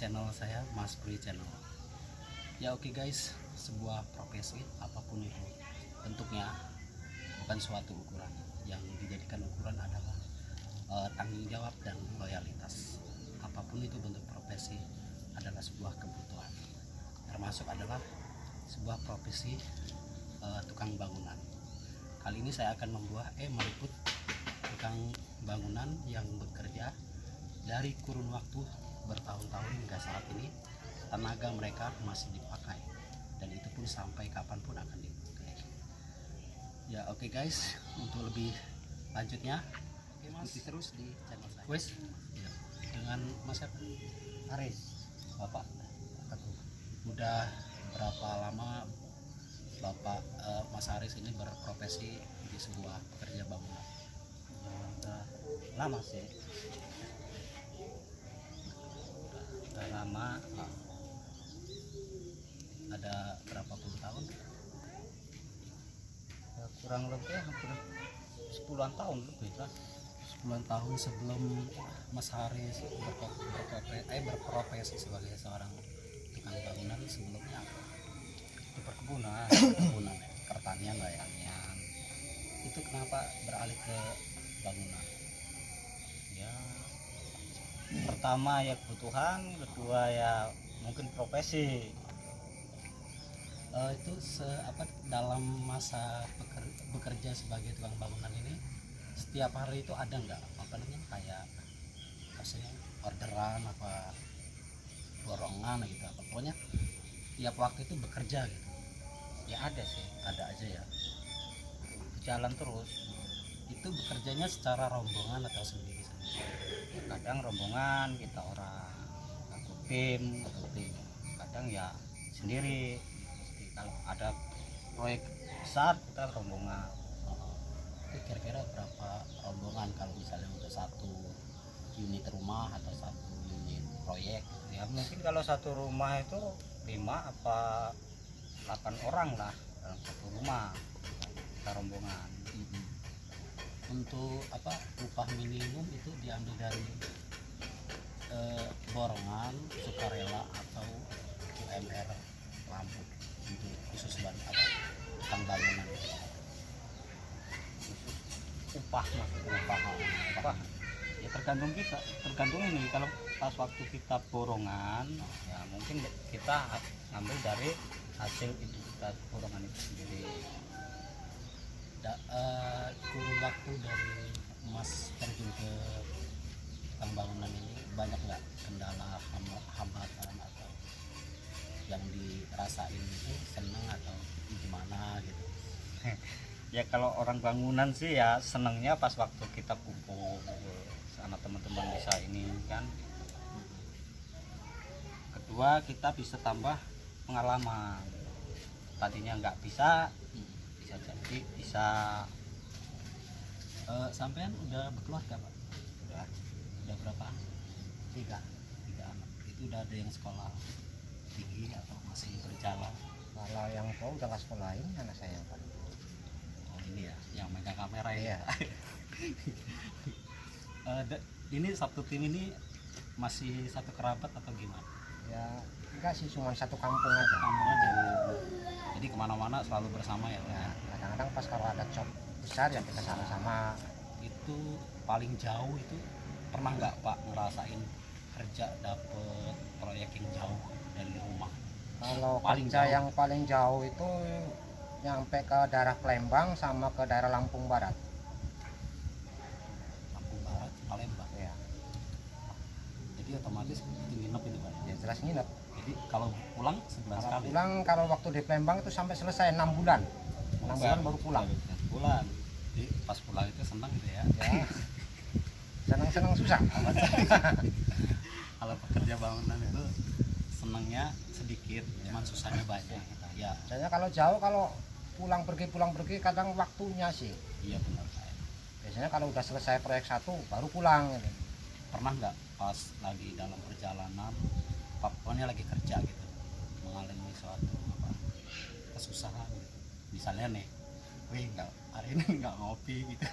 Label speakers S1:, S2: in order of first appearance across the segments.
S1: channel saya, Mas Pri Channel. Ya oke guys, sebuah profesi apapun itu bentuknya bukan suatu ukuran. Yang dijadikan ukuran adalah tanggung jawab dan loyalitas. Apapun itu bentuk profesi adalah sebuah kebutuhan. Termasuk adalah sebuah profesi tukang bangunan. Kali ini saya akan meliput tukang bangunan yang bekerja dari kurun waktu bertahun-tahun hingga saat ini. Tenaga mereka masih dipakai dan itu pun sampai kapanpun akan dipakai. Ya oke guys, untuk lebih lanjutnya ikuti terus di channel saya. Wes ya, dengan Mas
S2: Aris.
S1: Bapak udah berapa lama Bapak Mas Aris ini berprofesi di sebuah pekerja bangunan?
S2: Ya, udah lama sih. Udah lama.
S1: Ada berapa puluh tahun?
S2: Ya, kurang lebih hampir 10-an tahun lebih lah.
S1: 10 tahun sebelum Mas Haris berprofesi sebagai seorang tukang bangunan, sebelumnya apa?
S2: Di perkebunan.
S1: Perkebunan ya, pertanian lah ya. Itu kenapa beralih ke bangunan?
S2: Ya, pertama ya kebutuhan, kedua ya mungkin profesi.
S1: Itu dalam masa bekerja sebagai tukang bangunan ini setiap hari itu ada nggak kayak maksudnya orderan apa borongan gitu apa, pokoknya tiap waktu itu bekerja gitu?
S2: Ya ada sih,
S1: Ada aja ya.
S2: jalan terus.
S1: Itu bekerjanya secara rombongan atau sendiri-sendiri?
S2: Ya, kadang rombongan kita orang, satu tim, kadang ya sendiri. Kalau ada proyek besar kita rombongan.
S1: Itu kira-kira berapa rombongan kalau misalnya untuk satu unit rumah atau satu unit proyek?
S2: Ya mungkin kalau satu rumah itu 5 apa 8 orang lah dalam satu rumah kita rombongan.
S1: Untuk upah minimum itu diambil dari borongan, sukarela atau UMR Lampung untuk khusus tukang bangunan?
S2: Upah upah ya tergantung ini. Kalau pas waktu kita borongan ya mungkin kita ngambil dari hasil itu kita borongan itu sendiri.
S1: Kurun waktu dari Mas terjun ke tukang bangunan ini banyak nggak kendala, hambatan atau yang dirasain itu seneng atau gimana gitu?
S2: Ya kalau orang bangunan sih ya senengnya pas waktu kita kumpul sama teman-teman bisa ini kan. Kedua kita bisa tambah pengalaman. Tadinya nggak bisa jadi bisa.
S1: Sampean udah berkeluarga Pak? Udah berapa?
S2: 3
S1: anak. Itu udah ada yang sekolah tinggi atau masih berjalan?
S2: Kalau yang tua udah nggak sekolahin anak saya Pak.
S1: Oh ini ya yang megang kamera
S2: Iya.
S1: Ini satu tim ini masih satu kerabat atau gimana?
S2: Ya enggak sih, cuma satu kampung aja.
S1: Kampung aja. Jadi kemana-mana selalu bersama ya?
S2: Ya, kadang-kadang pas kalau ada job besar ya kita sama-sama.
S1: Itu paling jauh itu pernah nggak Pak ngerasain kerja dapet proyek yang jauh dari rumah?
S2: Kalau
S1: Paling
S2: kerja
S1: jauh.
S2: yang paling jauh itu nyampe ke daerah Palembang sama ke daerah Lampung Barat.
S1: Lampung Barat, Palembang.
S2: Ya,
S1: Jadi otomatis itu nginep itu Pak.
S2: ya jelas nginep.
S1: Jadi kalau pulang sebulan
S2: Kalau
S1: sekali.
S2: pulang, kalau waktu di Palembang itu sampai selesai 6 bulan. 6 bulan baru pulang.
S1: Bulan. Jadi pas pulang itu senang gitu ya.
S2: Ya, senang-senang susah.
S1: Kalau pekerja bangunan itu senangnya sedikit, cuman susahnya banyak. Ya,
S2: Soalnya kalau jauh, kalau pulang pergi kadang waktunya sih.
S1: iya benar Pak.
S2: Biasanya kalau udah selesai proyek satu baru pulang gitu.
S1: Pernah nggak pas lagi dalam perjalanan, pokoknya lagi kerja gitu, mengalami suatu kesusahan gitu. Misalnya nih, wih hari ini nggak ngopi gitu,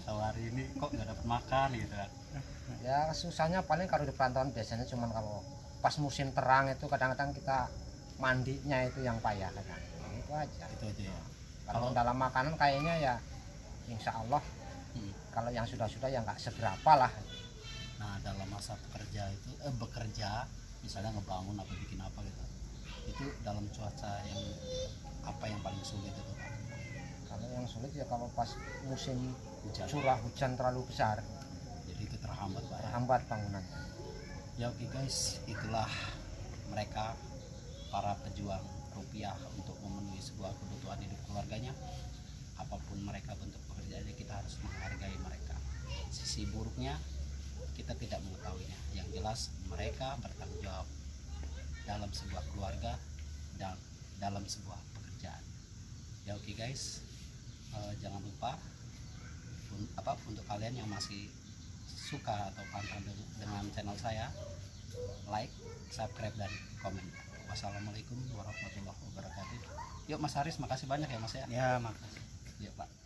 S1: atau hari ini kok nggak dapat makan gitu kan?
S2: Ya susahnya paling kalau di perantauan biasanya cuman kalau
S3: pas musim terang itu kadang-kadang kita mandinya itu yang payah kadang. Itu aja.
S1: Itu aja ya.
S3: Kalau dalam makanan kayaknya ya insya Allah kalau yang sudah-sudah ya nggak seberapa lah.
S1: Nah dalam masa bekerja misalnya ngebangun apa bikin apa gitu, itu dalam cuaca yang apa yang paling sulit itu Pak?
S3: Kalau yang sulit ya kalau pas musim
S1: Hujan.
S3: curah hujan terlalu besar,
S1: Jadi itu terhambat Pak ya.
S3: hambat bangunan.
S1: Ya oke guys, itulah mereka para pejuang rupiah untuk memenuhi sebuah kebutuhan hidup keluarganya. Apapun mereka bentuk pekerjaannya, kita harus menghargai mereka. Sisi buruknya kita tidak mengetahuinya. Yang jelas mereka bertanggung jawab dalam sebuah keluarga dan dalam sebuah pekerjaan. Ya oke guys, jangan lupa untuk kalian yang masih suka atau pantang dengan channel saya, like, subscribe, dan komen. Wassalamualaikum warahmatullahi wabarakatuh. Yuk Mas Haris, makasih banyak ya Mas ya.
S2: Ya makasih.
S1: Yuk Pak.